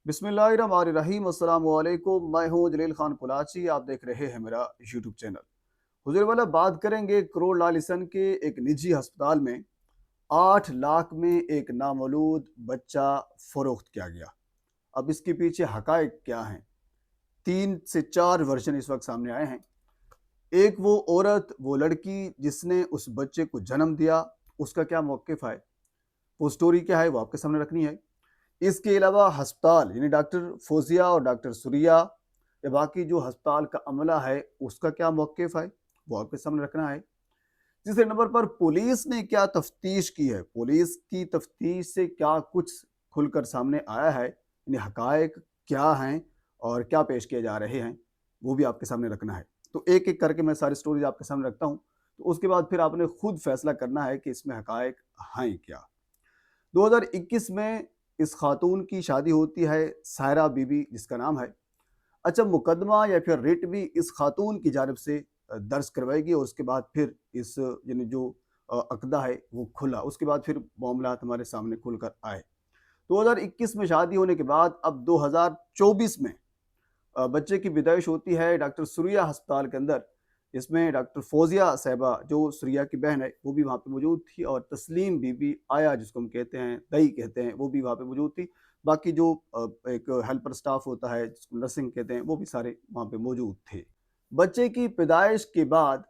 बिस्मिल्लाहिर्रहमानिर्रहीम। अस्सलाम वालेकुम। मैं हूं जलील खान कुलाची। आप देख रहे हैं मेरा यूट्यूब चैनल। हुजूर वाला बात करेंगे करोड़ लालिसन के एक निजी अस्पताल में 8 लाख में एक नामौलूद बच्चा फरोख्त किया गया। अब इसके पीछे हकायक क्या हैं? 3 से 4 वर्जन इस वक्त सामने आए हैं। एक वो औरत, वो लड़की जिसने उस बच्चे को जन्म दिया, उसका क्या मौक़िफ़ है, वो स्टोरी क्या है, वो आपके सामने रखनी है। इसके अलावा अस्पताल यानी डॉक्टर फौजिया और डॉक्टर सुरिया या बाकी जो अस्पताल का अमला है उसका क्या मौक़िफ़ है, वो आपके सामने रखना है। तीसरे नंबर पर पुलिस ने क्या तफ्तीश की है, पुलिस की तफ्तीश से क्या कुछ खुलकर सामने आया है, यानी हकायक क्या हैं और क्या पेश किए जा रहे हैं, वो भी आपके सामने रखना है। तो एक एक करके मैं सारी स्टोरीज आपके सामने रखता हूँ, तो उसके बाद फिर आपने खुद फैसला करना है कि इसमें हकायक हैं क्या। 2021 में इस खातून की शादी होती है, सायरा बीबी जिसका नाम है। अच्छा, मुकदमा या फिर रिट भी इस खातून की जानिब से दर्ज करवाएगी और उसके बाद फिर इस यानी जो अक़दा है वो खुला, उसके बाद फिर मामलात हमारे सामने खुल कर आए। 2021 में शादी होने के बाद अब 2024 में बच्चे की पैदाइश होती है डॉक्टर सुरिया अस्पताल के अंदर। इसमें डॉक्टर फौजिया साहिबा जो सुरिया की बहन है वो भी वहाँ पे मौजूद थी, और तस्लीम बीबी आया जिसको हम कहते हैं, दई कहते हैं, वो भी वहाँ पे मौजूद थी। बाकी जो एक हेल्पर स्टाफ होता है जिसको नर्सिंग कहते हैं, वो भी सारे वहाँ पे मौजूद थे। बच्चे की पैदाइश के बाद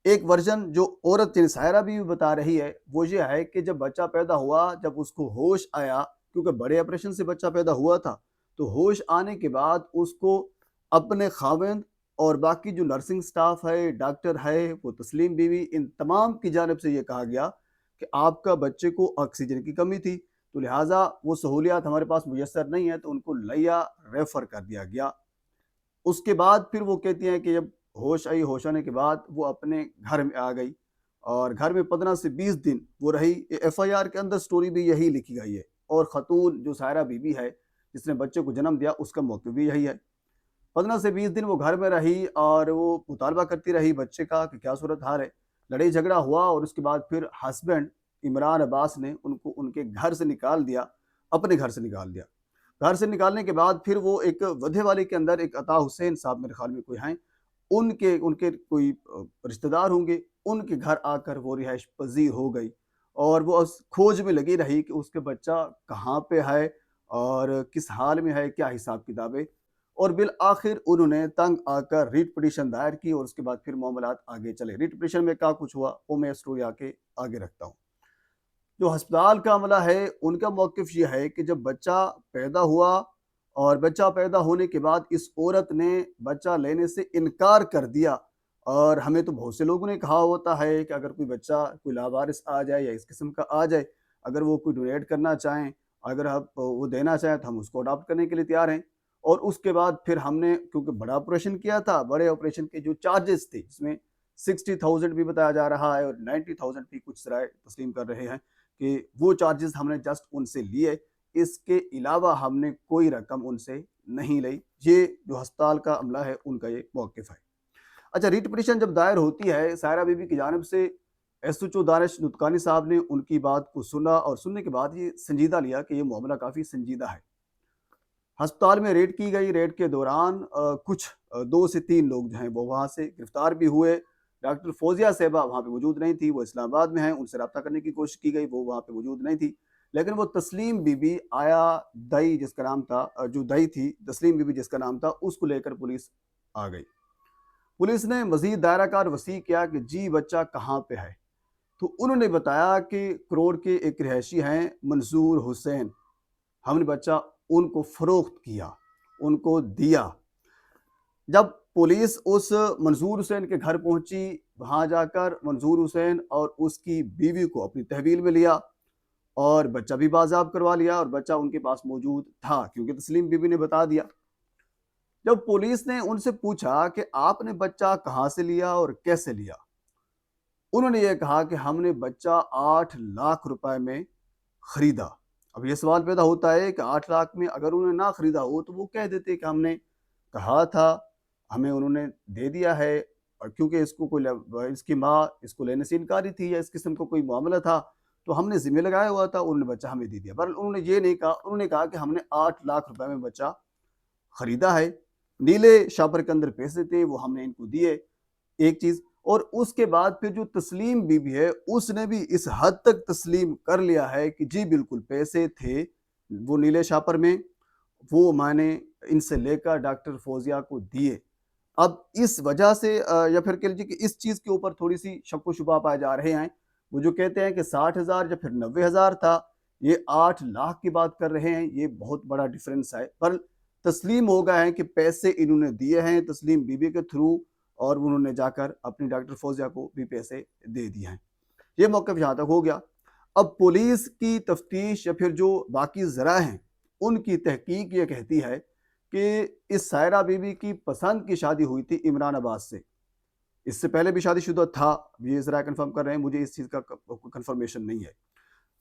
एक वर्जन जो औरत यानी सायरा बीवी बता रही है वो ये है कि जब बच्चा पैदा हुआ, जब उसको होश आया, क्योंकि बड़े ऑपरेशन से बच्चा पैदा हुआ था, तो होश आने के बाद उसको अपने खाविंद और बाकी जो नर्सिंग स्टाफ है, डॉक्टर है, वो तस्लीम बीवी, इन तमाम की जानिब से ये कहा गया कि आपका बच्चे को ऑक्सीजन की कमी थी, तो लिहाजा वो सहूलियात हमारे पास मुयसर नहीं है, तो उनको लिया रेफर कर दिया गया। उसके बाद फिर वो कहती हैं कि जब होश आई, होश आने के बाद वो अपने घर में आ गई और घर में 15 से 20 दिन वो रही। एफआईआर के अंदर स्टोरी भी यही लिखी गई है, और खतून जो सायरा बीबी है जिसने बच्चे को जन्म दिया उसका मौक़िफ़ भी यही है। 15 से 20 दिन वो घर में रही और वो मुतालबा करती रही बच्चे का कि क्या सूरत हाल है। लड़ाई झगड़ा हुआ और उसके बाद फिर हस्बैंड इमरान अब्बास ने उनको उनके घर से निकाल दिया, अपने घर से निकाल दिया। घर से निकालने के बाद फिर वो एक वधे वाले के अंदर एक अता हुसैन साहब मेरे ख्याल में कोई हैं, उनके उनके कोई रिश्तेदार होंगे, उनके घर आकर वो रिहाइश पजीर हो गई, और वो उस खोज में लगी रही कि उसके बच्चा कहाँ पे है और किस हाल में है, क्या हिसाब किताब है। और बिल आखिर उन्होंने तंग आकर रिट पिटीशन दायर की, और उसके बाद फिर मामलात आगे चले। रिट पिटीशन में क्या कुछ हुआ वो मैं स्टोरी आके आगे रखता हूँ। जो अस्पताल का अमला है उनका मौक़िफ़ ये है कि जब बच्चा पैदा हुआ और बच्चा पैदा होने के बाद इस औरत ने बच्चा लेने से इनकार कर दिया, और हमें तो बहुत से लोगों ने कहा होता है कि अगर कोई बच्चा कोई लावारिस आ जाए या इस किस्म का आ जाए, अगर वो कोई डोनेट करना चाहें, अगर आप वो देना चाहें तो हम उसको अडॉप्ट करने के लिए तैयार हैं। और उसके बाद फिर हमने क्योंकि बड़ा ऑपरेशन किया था, बड़े ऑपरेशन के जो चार्जेस थे जिसमें 60,000 भी बताया जा रहा है और 90,000 भी कुछ सराय तस्लीम कर रहे हैं कि वो चार्जेस हमने जस्ट उनसे लिए, इसके अलावा हमने कोई रकम उनसे नहीं ली। ये जो अस्पताल का अमला है उनका ये मौक़िफ़ है। अच्छा, रिट पिटीशन जब दायर होती है सायरा बीबी की जानिब से, एसएचओ दानिश नुतकानी साहब ने उनकी बात को सुना और सुनने के बाद ये संजीदा लिया कि ये मामला काफ़ी संजीदा है। अस्पताल में रेड की गई। रेड के दौरान कुछ 2 से 3 लोग जो हैं वो वहाँ से गिरफ्तार भी हुए। डॉक्टर फौजिया साहिबा वहाँ पे मौजूद नहीं थी, वो इस्लामाबाद में हैं, उनसे राब्ता करने की कोशिश की गई, वो वहाँ पे मौजूद नहीं थी। लेकिन वो तस्लीम बीबी आया दई जिसका नाम था, जो दई थी तस्लीम बीबी जिसका नाम था, उसको लेकर पुलिस आ गई। पुलिस ने मज़ीद दायरा कार वसी किया कि जी बच्चा कहाँ पे है, तो उन्होंने बताया कि करोड़ के एक रिहायशी हैं मंजूर हुसैन, हमने बच्चा उनको फ़रोख्त किया, उनको दिया। जब पुलिस उस मंजूर हुसैन के घर पहुंची, वहां जाकर मंजूर हुसैन और उसकी बीवी को अपनी तहवील में लिया और बच्चा भी बाज़ाब करवा लिया, और बच्चा उनके पास मौजूद था क्योंकि तस्लीम बीवी ने बता दिया। जब पुलिस ने उनसे पूछा कि आपने बच्चा कहाँ से लिया और कैसे लिया, उन्होंने ये कहा कि हमने बच्चा 8 लाख रुपए में खरीदा। अब ये सवाल पैदा होता है कि 8 लाख में अगर उन्होंने ना खरीदा हो तो वो कह देते कि हमने कहा था, हमें उन्होंने दे दिया है, और क्योंकि इसको कोई इसकी माँ इसको लेने से इनकारी थी या इस किस्म का कोई मामला था, تو ہم نے ذمہ لگایا ہوا تھا، انہوں نے بچہ ہمیں دے دیا۔ بہرحال انہوں نے یہ نہیں کہا، انہوں نے کہا کہ ہم نے 8 لاکھ روپے میں بچہ خریدا ہے، نیلے شاپر کے اندر پیسے تھے وہ ہم نے ان کو دیے، ایک چیز۔ اور اس کے بعد پھر جو تسلیم بی بی ہے اس نے بھی اس حد تک تسلیم کر لیا ہے کہ جی بالکل پیسے تھے وہ نیلے شاپر میں، وہ میں نے ان سے لے کر ڈاکٹر فوزیہ کو دیے۔ اب اس وجہ سے یا پھر کہہ لیجیے کہ اس چیز کے اوپر تھوڑی سی شک و شبہ پائے جا رہے ہیں، وہ جو کہتے ہیں کہ 60,000 یا پھر 90,000 تھا، یہ 8 لاکھ کی بات کر رہے ہیں، یہ بہت بڑا ڈیفرنس ہے۔ پر تسلیم ہو گئے ہیں کہ پیسے انہوں نے دیے ہیں تسلیم بی بی کے تھرو، اور انہوں نے جا کر اپنی ڈاکٹر فوزیہ کو بھی پیسے دے دیے ہیں۔ یہ موقف یہاں تک ہو گیا۔ اب پولیس کی تفتیش یا پھر جو باقی ذرائع ہیں ان کی تحقیق یہ کہتی ہے کہ اس سائرہ بی بی کی پسند کی شادی ہوئی تھی عمران عباس سے، اس سے پہلے بھی شادی شدہ تھا، یہ ذرائع کنفرم کر رہے ہیں، مجھے اس چیز کا کنفرمیشن نہیں ہے۔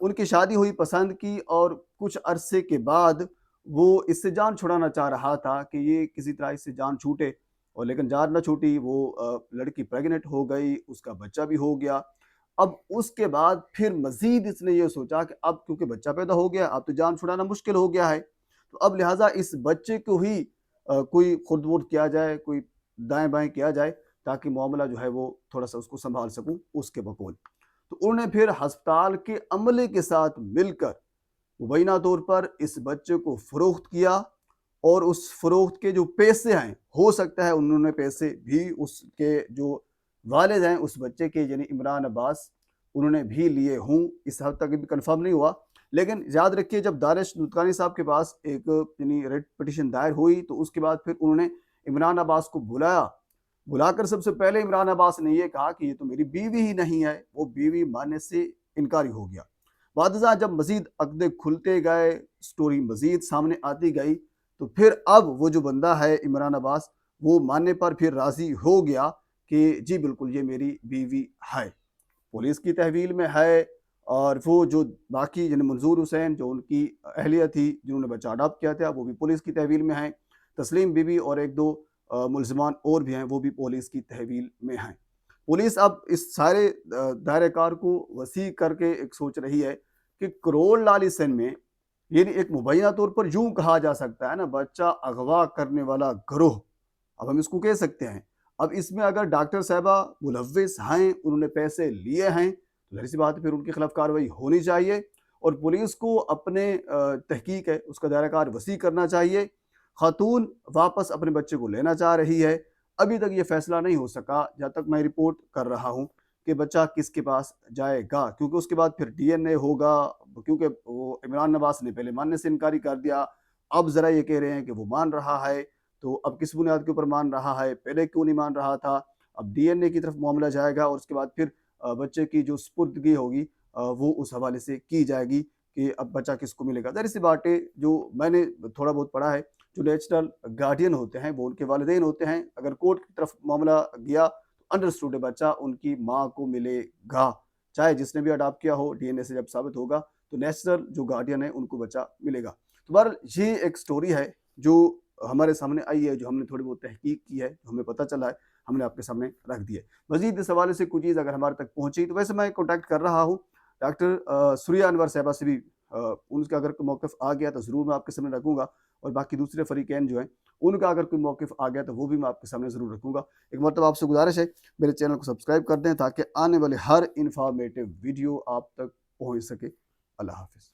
ان کی شادی ہوئی پسند کی، اور کچھ عرصے کے بعد وہ اس سے جان چھڑانا چاہ رہا تھا کہ یہ کسی طرح اس سے جان چھوٹے، اور لیکن جان نہ چھوٹی، وہ لڑکی پریگننٹ ہو گئی، اس کا بچہ بھی ہو گیا۔ اب اس کے بعد پھر مزید اس نے یہ سوچا کہ اب کیونکہ بچہ پیدا ہو گیا، اب تو جان چھڑانا مشکل ہو گیا ہے، تو اب لہٰذا اس بچے کو ہی کوئی خرد ورد کیا جائے، کوئی دائیں بائیں کیا جائے، تاکہ معاملہ جو ہے وہ تھوڑا سا اس کو سنبھال سکوں اس کے بقول۔ تو انہوں نے پھر ہسپتال کے عملے کے ساتھ مل کر مبینہ طور پر اس بچے کو فروخت کیا، اور اس فروخت کے جو پیسے ہیں، ہو سکتا ہے انہوں نے پیسے بھی اس کے جو والد ہیں اس بچے کے یعنی عمران عباس، انہوں نے بھی لیے ہوں، اس حد تک بھی کنفرم نہیں ہوا۔ لیکن یاد رکھیے جب دانش نوتکانی صاحب کے پاس ایک یعنی ریٹ پٹیشن دائر ہوئی، تو اس کے بعد پھر انہوں نے عمران عباس کو بلا کر سب سے پہلے عمران عباس نے یہ کہا کہ یہ تو میری بیوی ہی نہیں ہے، وہ بیوی ماننے سے انکاری ہو گیا۔ بعد ازاں جب مزید عقدے کھلتے گئے، سٹوری مزید سامنے آتی گئی، تو پھر اب وہ جو بندہ ہے عمران عباس، وہ ماننے پر پھر راضی ہو گیا کہ جی بالکل یہ میری بیوی ہے، پولیس کی تحویل میں ہے۔ اور وہ جو باقی یعنی منظور حسین جو ان کی اہلیہ تھی جنہوں نے بچہ اڈاپٹ کیا تھا، وہ بھی پولیس کی تحویل میں ہیں، تسلیم بی بی اور ایک دو ملزمان اور بھی ہیں، وہ بھی پولیس کی تحویل میں ہیں۔ پولیس اب اس سارے دائرہ کار کو وسیع کر کے ایک سوچ رہی ہے کہ کروڑ لالی سن میں، یعنی ایک مبینہ طور پر یوں کہا جا سکتا ہے نا، بچہ اغوا کرنے والا گروہ، اب ہم اس کو کہہ سکتے ہیں۔ اب اس میں اگر ڈاکٹر صاحبہ ملوث ہیں، انہوں نے پیسے لیے ہیں، تو ظاہر سی بات ہے پھر ان کے خلاف کارروائی ہونی چاہیے، اور پولیس کو اپنے تحقیق ہے اس کا دائرہ کار وسیع کرنا چاہیے۔ خاتون واپس اپنے بچے کو لینا چاہ رہی ہے، ابھی تک یہ فیصلہ نہیں ہو سکا جب تک میں رپورٹ کر رہا ہوں کہ بچہ کس کے پاس جائے گا، کیونکہ اس کے بعد پھر ڈی این اے ہوگا، کیونکہ وہ عمران عباس نے پہلے ماننے سے انکاری کر دیا، اب ذرا یہ کہہ رہے ہیں کہ وہ مان رہا ہے، تو اب کس بنیاد کے اوپر مان رہا ہے، پہلے کیوں نہیں مان رہا تھا؟ اب ڈی این اے کی طرف معاملہ جائے گا، اور اس کے بعد پھر بچے کی جو سپردگی ہوگی وہ اس حوالے سے کی جائے گی کہ اب بچہ کس کو ملے گا۔ ظاہر سی بات ہے، جو میں نے تھوڑا بہت پڑھا ہے، جو نیچرل گارڈین ہوتے ہیں وہ ان کے والدین ہوتے ہیں، اگر کورٹ کی طرف معاملہ گیا تو انڈرسٹوڈ بچہ ان کی ماں کو ملے گا، چاہے جس نے بھی اڈاپٹ کیا ہو، ڈی این اے سے جب ثابت ہوگا تو نیچرل جو گارڈین ہے ان کو بچہ ملے گا۔ تو بہرحال یہ ایک سٹوری ہے جو ہمارے سامنے آئی ہے، جو ہم نے تھوڑی بہت تحقیق کی ہے، جو ہمیں پتہ چلا ہے، ہم نے آپ کے سامنے رکھ دی ہے۔ مزید اس حوالے سے کوئی چیز اگر ہمارے تک پہنچی تو ویسے میں کانٹیکٹ کر رہا ہوں ڈاکٹر سوریا انور صاحبہ سے بھی، ان کا اگر کوئی موقف آ گیا تو ضرور میں آپ کے سامنے رکھوں گا، اور باقی دوسرے فریقین جو ہیں ان کا اگر کوئی موقف آ گیا تو وہ بھی میں آپ کے سامنے ضرور رکھوں گا۔ ایک مرتبہ آپ سے گزارش ہے میرے چینل کو سبسکرائب کر دیں تاکہ آنے والے ہر انفارمیٹیو ویڈیو آپ تک پہنچ سکے۔ اللہ حافظ۔